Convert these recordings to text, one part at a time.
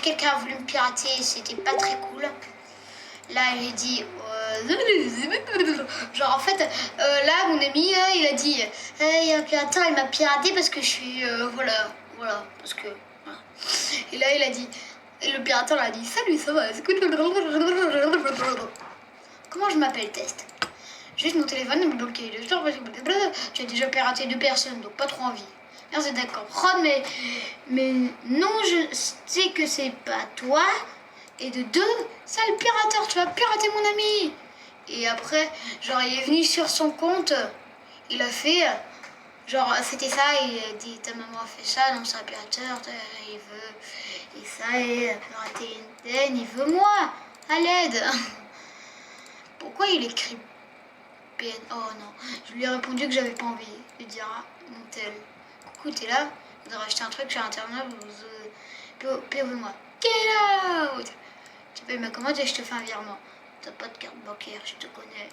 quelqu'un a voulu me pirater et c'était pas très cool. Là, il dit... genre, en fait, là, mon ami, il a dit... il y a un pirateur, il m'a piraté parce que je suis... voilà, parce que... Voilà. Et là, il a dit... Et le pirateur a dit... Salut, ça va? Comment je m'appelle, test? Juste mon téléphone est bloqué. Tu as déjà piraté 2 personnes, donc pas trop envie. Merci, d'accord. Ron, mais non, je sais que c'est pas toi. Et de 2, c'est le pirateur, tu vas pirater mon ami. Et après, genre, il est venu sur son compte, il a fait, genre, c'était ça, il a dit, ta maman a fait ça, non, c'est un pirateur, il veut, et ça, il a piraté une peine, il veut moi, à l'aide. Pourquoi il écrit PN? Oh non, je lui ai répondu que j'avais pas envie de dire à mon tel. Coucou, t'es là? Je voudrais acheter un truc sur internet, paye-moi. Get out! Tu payes ma commande et je te fais un virement. T'as pas de carte bancaire, je te connais.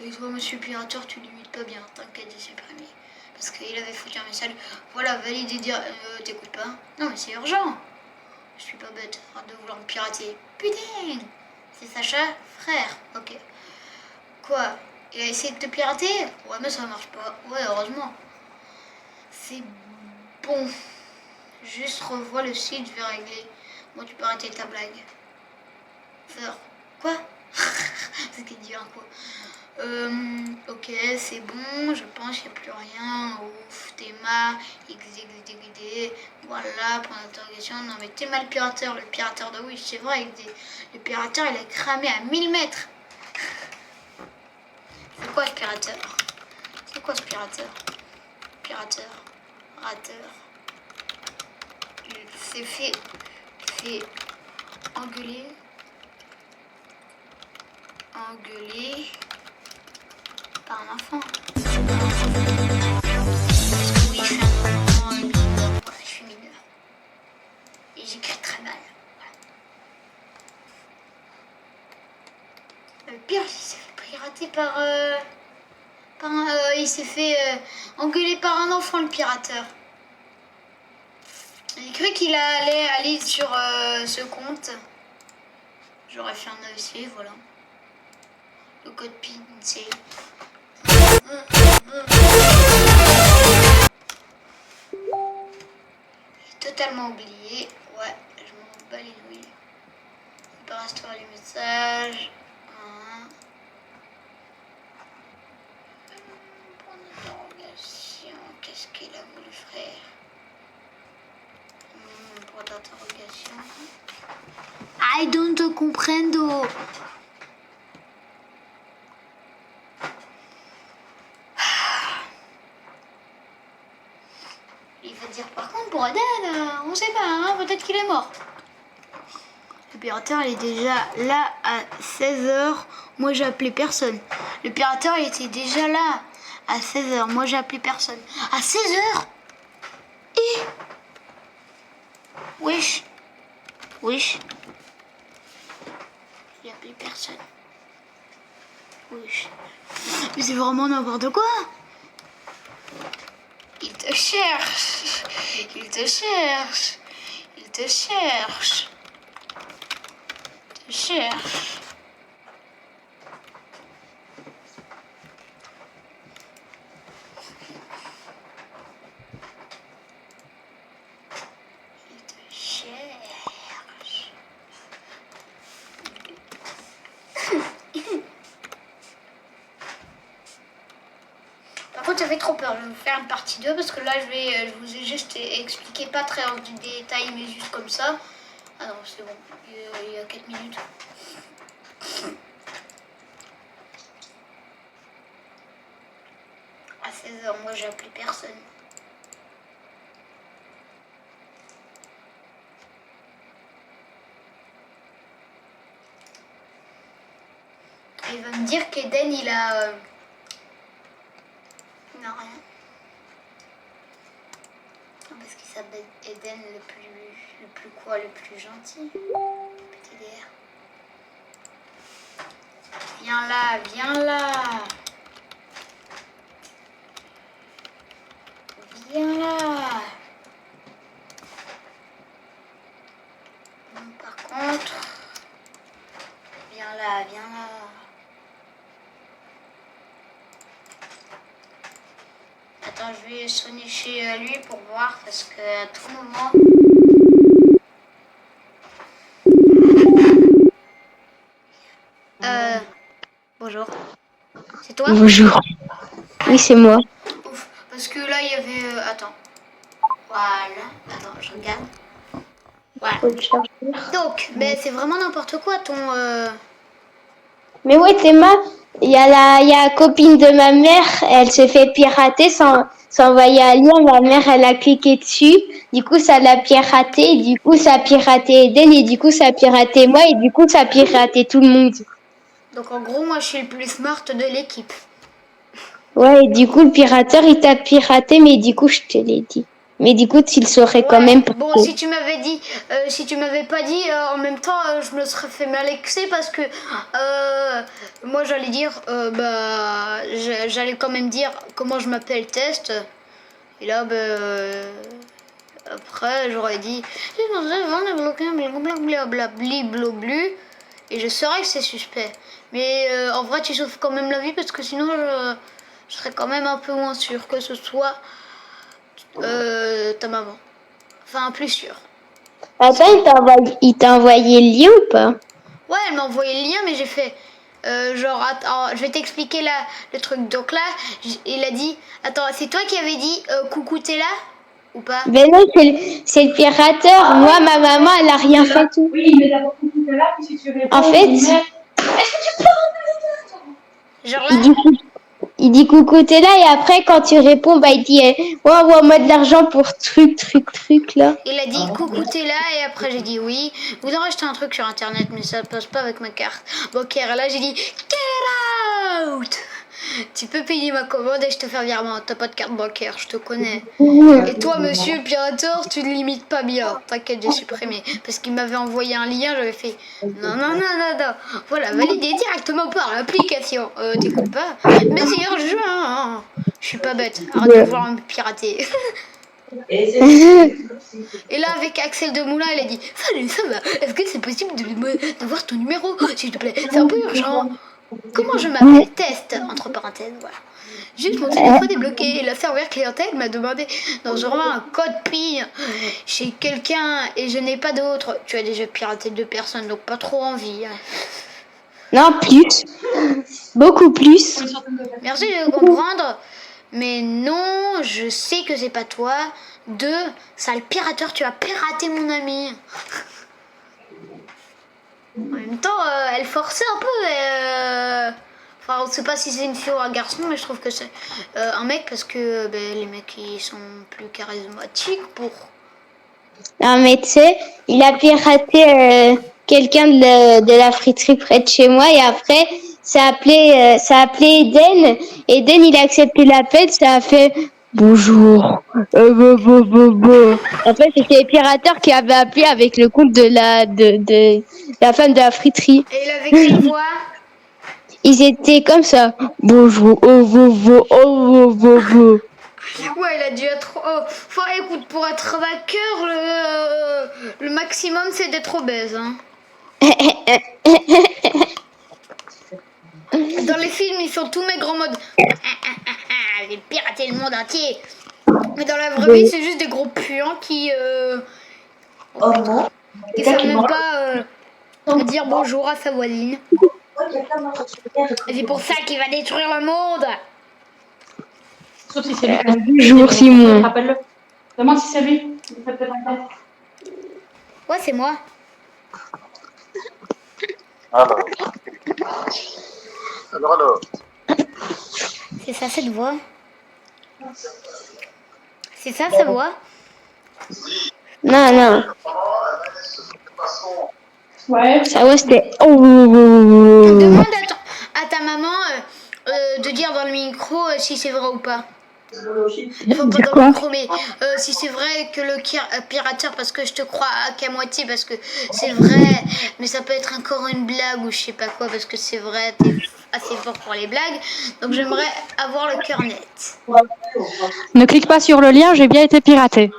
Et toi, monsieur pirateur, tu limites pas bien, t'inquiète, j'ai supprimé. Parce qu'il avait foutu un message. Voilà, valide et dire, t'écoutes pas? Non, mais c'est urgent. Je suis pas bête, arrête de vouloir me pirater. Putain! C'est Sacha? Frère, ok. Quoi? Il a essayé de te pirater? Ouais, mais ça marche pas. Ouais, heureusement. C'est bon. Juste revois le site, je vais régler. Bon, tu peux arrêter ta blague. Faire quoi? C'est qu'il dit un quoi? Ok, c'est bon, je pense qu'il n'y a plus rien. Ouf, Théma, XXDD, voilà, point d'interrogation. Non, mais Théma le pirateur de Wish, c'est vrai, le pirateur il a cramé à 1000 mètres. C'est quoi ce pirateur? C'est quoi ce pirateur? Pirateur, rateur. Il s'est fait engueuler par un enfant. Parce que oui, je suis un enfant mineur. Voilà, je suis mineur. Et j'écris très mal. Voilà. Le pire, il s'est fait pirater il s'est fait engueuler par un enfant, le pirateur. J'ai cru qu'il allait aller sur ce compte. J'aurais fait un AEC, voilà. Le code PIN, c'est... J'ai totalement oublié. Ouais, je m'en bats les nouilles. Par histoire les messages. Point d'interrogation. Qu'est-ce qu'il a voulu faire? Point d'interrogation. I don't comprendo. Il va dire par contre pour Aden, on sait pas, hein, peut-être qu'il est mort. Le pirateur il est déjà là à 16h, moi j'ai appelé personne. Le pirateur il était déjà là à 16h, moi j'ai appelé personne. À 16h? Et wesh. J'ai appelé personne. Wesh. Mais c'est vraiment n'importe quoi. Il te cherche. Il te cherche. Il te cherche. Il te cherche. Il te cherche. Par contre, ça fait trop peur. Je vais vous faire une partie 2 parce que là, je vous ai juste expliqué, pas très en détail, mais juste comme ça. Ah non, c'est bon. Il y a 4 minutes. À 16h, moi, j'ai appelé personne. Et il va me dire qu'Eden, il a... Non, rien. Non, parce qu'il s'appelle Eden, le plus quoi, le plus gentil. Petit DR. Viens là, viens là. Viens là. Par contre, viens là, viens là. Attends, je vais sonner chez lui pour voir parce que à tout moment. Bonjour. C'est toi? Bonjour. Oui, c'est moi. Ouf, parce que là il y avait. Attends. Voilà. Attends, je regarde. Voilà. Faut le chercher. Donc, mais c'est vraiment n'importe quoi ton. Mais ouais, Théma, il y a la copine de ma mère, elle se fait pirater sans envoyer un lien. Ma mère, elle a cliqué dessus. Du coup, ça l'a piraté. Du coup, ça a piraté Eden. Et du coup, ça a piraté moi. Et du coup, ça a piraté tout le monde. Donc en gros, moi je suis le plus smart de l'équipe. Ouais, et du coup, le pirateur, il t'a piraté. Mais du coup, je te l'ai dit. Mais du coup, tu le saurais quand même. Bon, si tu m'avais dit, si tu m'avais pas dit, en même temps, je me serais fait malexer parce que moi j'allais dire, j'allais quand même dire comment je m'appelle test. Et là, après, j'aurais dit, blablabla. Et je saurais que c'est suspect. Mais en vrai, tu sauves quand même la vie parce que sinon, je serais quand même un peu moins sûr que ce soit ta maman. Enfin, plus sûr. Attends, il t'a envoyé le lien ou pas? Ouais, elle m'a envoyé le lien, mais j'ai fait. Attends, je vais t'expliquer là le truc. Donc là, il a dit. Attends, c'est toi qui avais dit coucou, t'es là? Ou pas? Ben non, c'est le pirateur. Moi, ma maman, elle a rien fait tout. Oui, mais d'abord coucou, t'es là, puis si tu réponds. En fait, Genre là, il dit coucou, t'es là, et après, quand tu réponds, bah, il dit, ouais, envoie-moi de l'argent pour truc, là. il a dit coucou, t'es là, et après j'ai dit oui. Vous en rachetez un truc sur internet, mais ça passe pas avec ma carte bancaire. Là, j'ai dit get out! Tu peux payer ma commande et je te fais un virement. T'as pas de carte bancaire, je te connais. Et toi, monsieur le pirateur, tu ne limites pas bien. T'inquiète, j'ai supprimé. Parce qu'il m'avait envoyé un lien, j'avais fait non. Voilà, validé directement par l'application. T'écoutes pas? Mais c'est urgent. Je suis pas bête. Arrête de vouloir me pirater. Et là, avec Axel Demoulin, il a dit salut, ça va? Est-ce que c'est possible d'avoir ton numéro, s'il te plaît? C'est un peu urgent. Comment je m'appelle? Test, entre parenthèses, voilà. Juste mon téléphone est bloqué et la serveur clientèle m'a demandé d'enregistrer un code PIN chez quelqu'un et je n'ai pas d'autre. Tu as déjà piraté 2 personnes, donc pas trop envie. Non, plus. Beaucoup plus. Merci de comprendre, mais non, je sais que c'est pas toi. 2, sale pirateur, tu as piraté mon ami. En même temps, elle forçait un peu. Enfin, on ne sait pas si c'est une fille ou un garçon, mais je trouve que c'est un mec parce que les mecs ils sont plus charismatiques pour. Non, mais tu sais, il a piraté quelqu'un de la friterie près de chez moi, et après, ça a appelé Eden. Eden, il a accepté l'appel, ça a fait bonjour. En fait, c'était les pirateurs qui avaient appelé avec le compte de la femme de la friterie. Et il avait quelle voix? Ils étaient comme ça. Bonjour, Ouais, il a dû être. Oh, enfin, écoute, pour être vainqueur, le maximum c'est d'être obèse. Hein. Dans les films, ils sont tous maigres en mode. J'ai piraté le monde entier. Mais dans la vraie vie, c'est juste des gros puants qui. Oh non. Qui savent même pas dire bonjour à sa voisine. Et c'est pour ça qu'il va détruire le monde. Sauf si c'est lui. Bonjour, Simon. Rappelle-le. Demande si c'est lui. Ouais, c'est moi. Alors. C'est ça cette voix. C'est ça sa voix. Non. Ouais. Ça va, c'était. Demande à ta maman de dire dans le micro si c'est vrai ou pas. Enfin, pas dans le micro, mais si c'est vrai que le pirateur, parce que je te crois qu'à moitié, parce que c'est vrai, mais ça peut être encore une blague ou je sais pas quoi, parce que c'est vrai, t'es assez fort pour les blagues. Donc j'aimerais avoir le cœur net. Ne clique pas sur le lien, j'ai bien été piraté.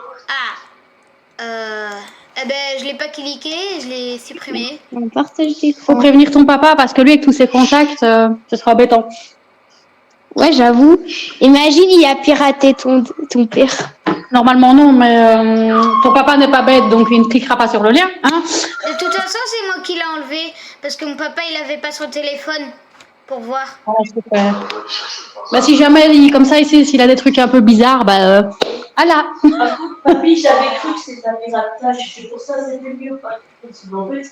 Eh ben, je l'ai pas cliqué, je l'ai supprimé. Un partage Faut d'écran. prévenir ton papa parce que lui, avec tous ses contacts, ce sera embêtant. Ouais, j'avoue. Imagine, il a piraté ton père. Normalement, non, mais ton papa n'est pas bête, donc il ne cliquera pas sur le lien. Hein. De toute façon, c'est moi qui l'ai enlevé parce que mon papa il avait pas son téléphone pour voir. Ouais, super. Bah, si jamais, comme ça, ici, s'il a des trucs un peu bizarres, bah, voilà. Papy, j'avais cru que c'était un piratage, c'est pour ça que c'était mieux. Parce que, en fait,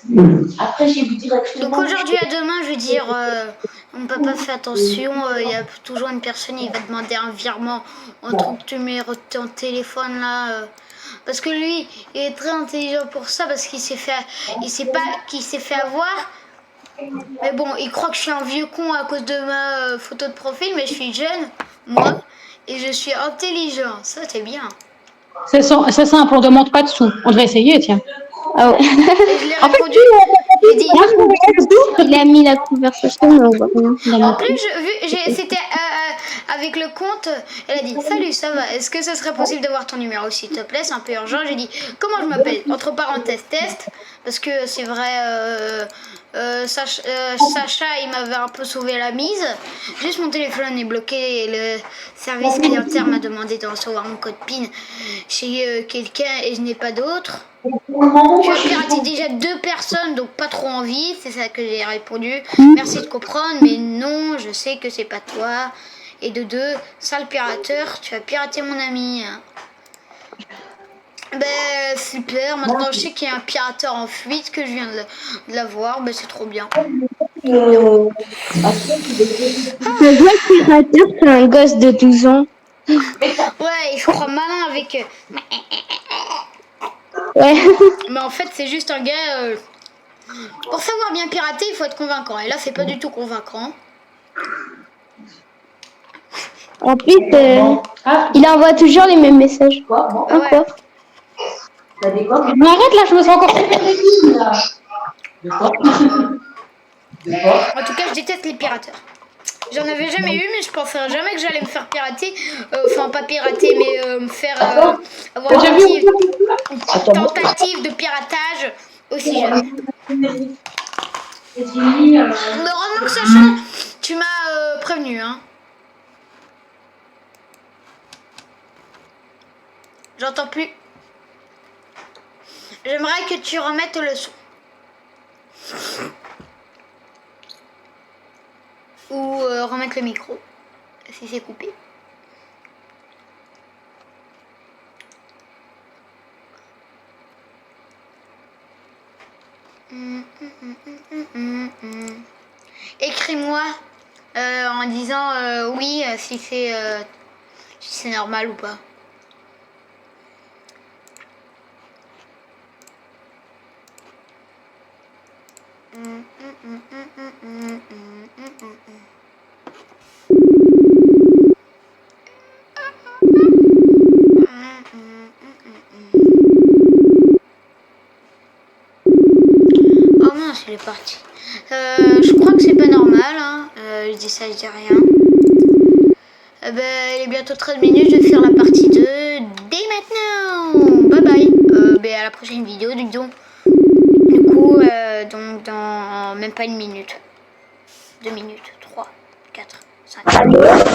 après, j'ai vu directement. Donc aujourd'hui à demain, je veux dire, mon papa fait attention, il y a toujours une personne, il va demander un virement entre ton numéro de ton téléphone là. Parce que lui, il est très intelligent pour ça parce qu'il s'est fait, il sait pas qu'il s'est fait avoir. Mais bon, il croit que je suis un vieux con à cause de ma photo de profil, mais je suis jeune, moi, et je suis intelligent. Ça, c'est bien. C'est simple, on ne demande pas de sous. On devrait essayer, tiens. Ah ouais. Et je l'ai répondu. J'ai dit. Il a mis la conversation, mais on voit rien. En plus, c'était avec le compte. Elle a dit salut, ça va. Est-ce que ce serait possible d'avoir ton numéro, s'il te plaît? C'est un peu urgent. J'ai dit comment je m'appelle? Entre parenthèses, test. Parce que c'est vrai, Sacha, il m'avait un peu sauvé la mise. Juste mon téléphone est bloqué et le service clientèle m'a demandé de recevoir mon code PIN chez quelqu'un et je n'ai pas d'autre. Tu as piraté déjà 2 personnes, donc pas trop envie, c'est ça que j'ai répondu. Merci de comprendre, mais non, je sais que c'est pas toi. Et de 2, sale pirateur, tu as piraté mon ami. Ben super, maintenant je sais qu'il y a un pirateur en fuite, que je viens de l'avoir, ben c'est trop bien. Le vrai pirateur, c'est un gosse de 12 ans. Ouais, il se croit malin avec... Ouais. Mais en fait, c'est juste un gars... Pour savoir bien pirater, il faut être convaincant. Et là, c'est pas du tout convaincant. En plus, il envoie toujours les mêmes messages. Quoi, bon, Ah ouais. Encore. t'as dit quoi? Mais arrête là, je me sens encore. De quoi? De quoi? En tout cas, je déteste les pirateurs. J'en avais jamais eu, mais je pensais jamais que j'allais me faire pirater. Enfin, pas pirater, mais me faire avoir une tentative de piratage aussi jeune. Heureusement que Sacha, tu m'as prévenu, hein. J'entends plus. J'aimerais que tu remettes le son. Ou remettre le micro, si c'est coupé. Écris-moi en disant oui si c'est normal ou pas. Oh mince, il est parti. Je crois que c'est pas normal, hein. Je dis ça, je dis rien. Ben, il est bientôt 13 minutes, je vais faire la partie 2 dès maintenant. Bye bye. Ben, à la prochaine vidéo, donc. Du coup, donc dans même pas 1 minute. 2 minutes, 3, 4, 5.